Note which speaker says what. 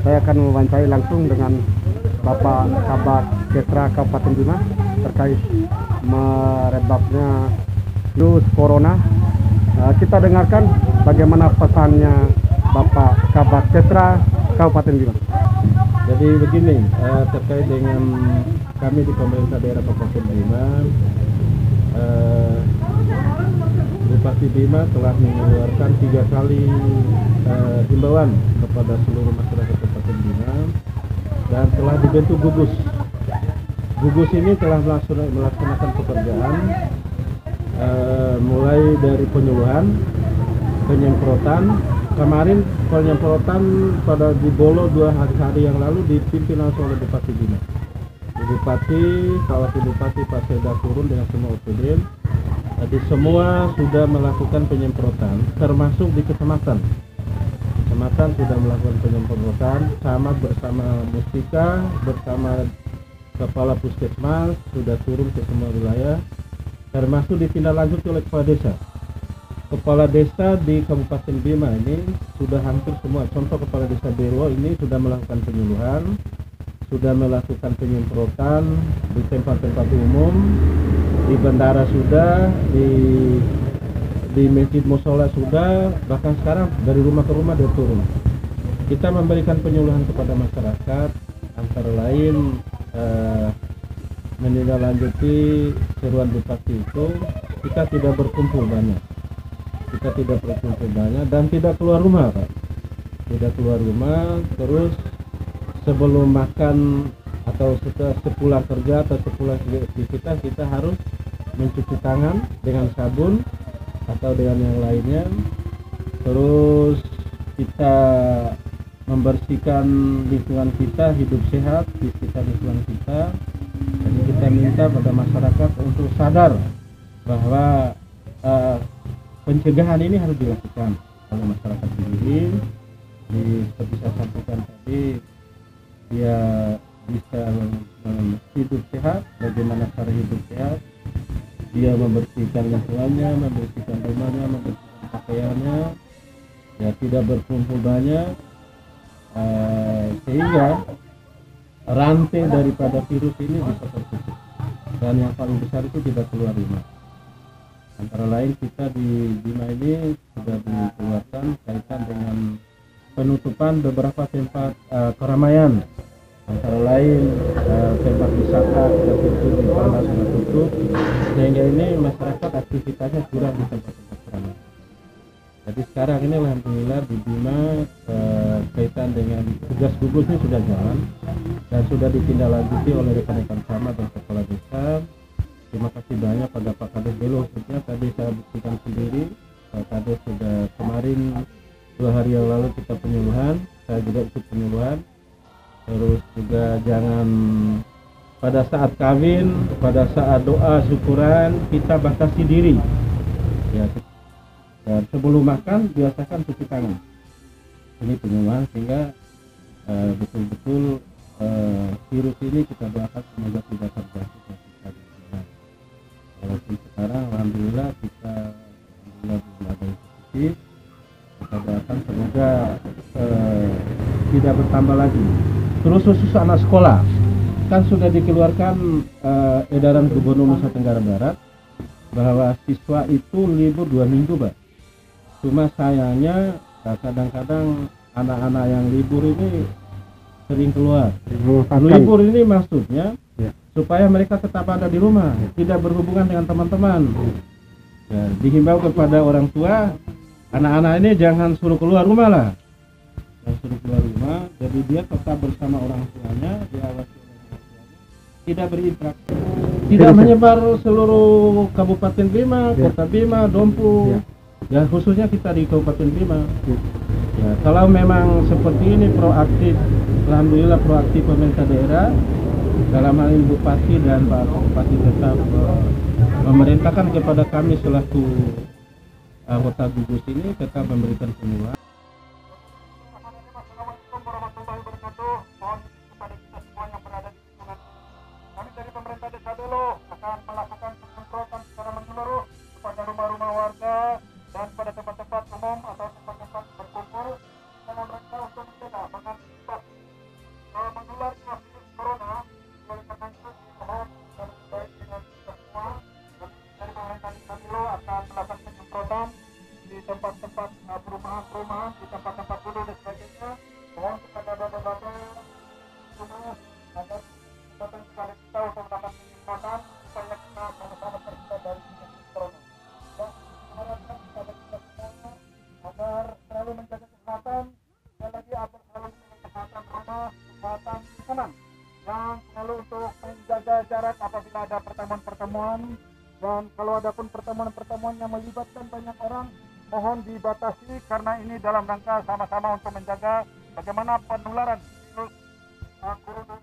Speaker 1: Saya akan mewawancarai langsung dengan Bapak Kabak Kesra Kabupaten Bima terkait merebaknya virus corona. Kita dengarkan bagaimana pesannya Bapak Kabak Kesra Kabupaten Bima.
Speaker 2: Jadi begini, terkait dengan kami di pemerintah daerah Kabupaten Bima, Bupati Bima telah mengeluarkan 3 kali himbauan kepada seluruh masyarakat Kabupaten Bima dan telah dibentuk gugus. Gugus ini telah melaksanakan pekerjaan mulai dari penyuluhan, penyemprotan. Kemarin penyemprotan pada di Bolo 2 hari yang lalu dipimpin langsung oleh Bupati Bima. Bupati, Pak Wakil Bupati, Pak Seda turun dengan semua OPD. Jadi semua sudah melakukan penyemprotan, termasuk di kecamatan. Kecamatan sudah melakukan penyemprotan, sama bersama Mustika, bersama Kepala Puskesmas sudah turun ke semua wilayah, termasuk ditindaklanjuti oleh Kepala Desa. Kepala Desa di Kabupaten Bima ini sudah hampir semua. Contoh Kepala Desa Belo ini sudah melakukan penyuluhan, sudah melakukan penyemprotan di tempat-tempat umum, di bandara sudah, di masjid musola sudah, bahkan sekarang dari rumah ke rumah dia turun. Kita memberikan penyuluhan kepada masyarakat, antara lain menindaklanjuti seruan Bupati itu, kita tidak berkumpul banyak. Kita tidak berkumpul banyak dan tidak keluar rumah, Pak. Tidak keluar rumah, terus sebelum makan atau sepulang kerja atau sepulang aktivitas kita harus mencuci tangan dengan sabun atau dengan yang lainnya. Terus kita membersihkan lingkungan kita, hidup sehat di sekitar lingkungan kita. Jadi kita minta pada masyarakat untuk sadar bahwa pencegahan ini harus dilakukan oleh masyarakat sendiri. Seperti saya sampaikan tadi, dia bisa hidup sehat. Bagaimana cara hidup sehat? Dia membersihkan lingkungannya, membersihkan rumahnya, membersihkan pakaiannya, ya tidak berkumpul banyak, sehingga rantai daripada virus ini bisa terputus. Dan yang paling besar itu tidak keluar rumah. Antara lain kita di Bima ini sudah dikeluarkan kaitan dengan penutupan beberapa tempat keramaian. Antara lain tempat wisata kita tutup, di Pala sudah tutup, sehingga ini masyarakat aktivitasnya kurang di tempat-tempat keramaian. Jadi sekarang ini alhamdulillah di Bima kaitan dengan tugas gugusnya sudah jalan dan sudah ditindaklanjuti oleh rekan-rekan camat dan kepala desa. Terima kasih banyak pada Pak Kades Belo, khususnya tadi saya buktikan sendiri. Pak Kades sudah kemarin 2 hari yang lalu kita penyuluhan, saya juga ikut penyuluhan. Terus juga jangan pada saat kawin, pada saat doa syukuran kita batasi diri. Ya, dan sebelum makan biasakan cuci tangan. Ini penyuluhan sehingga betul-betul virus ini kita doakan semoga tidak terjadi. Walaupun sekarang alhamdulillah kita belum ada positif, kita doakan semoga tidak bertambah lagi. Terus khusus anak sekolah kan sudah dikeluarkan edaran Gubernur Nusa Tenggara Barat bahwa siswa itu libur 2 minggu, Pak. Cuma sayangnya kadang-kadang anak-anak yang libur ini sering keluar. Libur ini maksudnya supaya mereka tetap ada di rumah, tidak berhubungan dengan teman-teman. Ya, dihimbau kepada orang tua, anak-anak ini jangan suruh keluar rumah lah. Jangan suruh keluar rumah, jadi dia tetap bersama orang tuanya, diawasi oleh orang tuanya, tidak berinteraksi, tidak menyebar seluruh Kabupaten Bima, Kota Bima, Dompu, ya khususnya kita di Kabupaten Bima. Ya, kalau memang seperti ini proaktif, alhamdulillah proaktif pemerintah daerah. Dalam hal ini Bupati dan Pak Bupati tetap memerintahkan kepada kami selaku anggota gugus ini tetap memberikan penyuluhan.
Speaker 3: Assalamualaikum warahmatullahi wabarakatuh. Mohon kepada kita semua yang berada di lingkungan. Kami dari pemerintah Desa Belo akan melakukan penyemprotan secara menyeluruh kepada rumah-rumah warga dan pada tempat-tempat umum atau tempat-tempat berkumpul dalam rangka untuk mencegah mengantisipasi penyemprotan di tempat-tempat perumahan-perumahan, di tempat-tempat duduk dan sebagainya. Mohon kepada bapak-bapak semua agar kesempatan sekali kita untuk melakukan penyemprotan supaya kita sama-sama terhindar dari penyakit corona. Dan mengharapkan kepada kita semua agar selalu menjaga kesehatan, sekali lagi agar selalu menjaga kesehatan rumah, kesehatan lingkungan, dan selalu untuk menjaga jarak apabila ada pertemuan-pertemuan. Dan kalau ada pun pertemuan-pertemuan yang melibatkan banyak orang, mohon dibatasi karena ini dalam rangka sama-sama untuk menjaga bagaimana penularan virus corona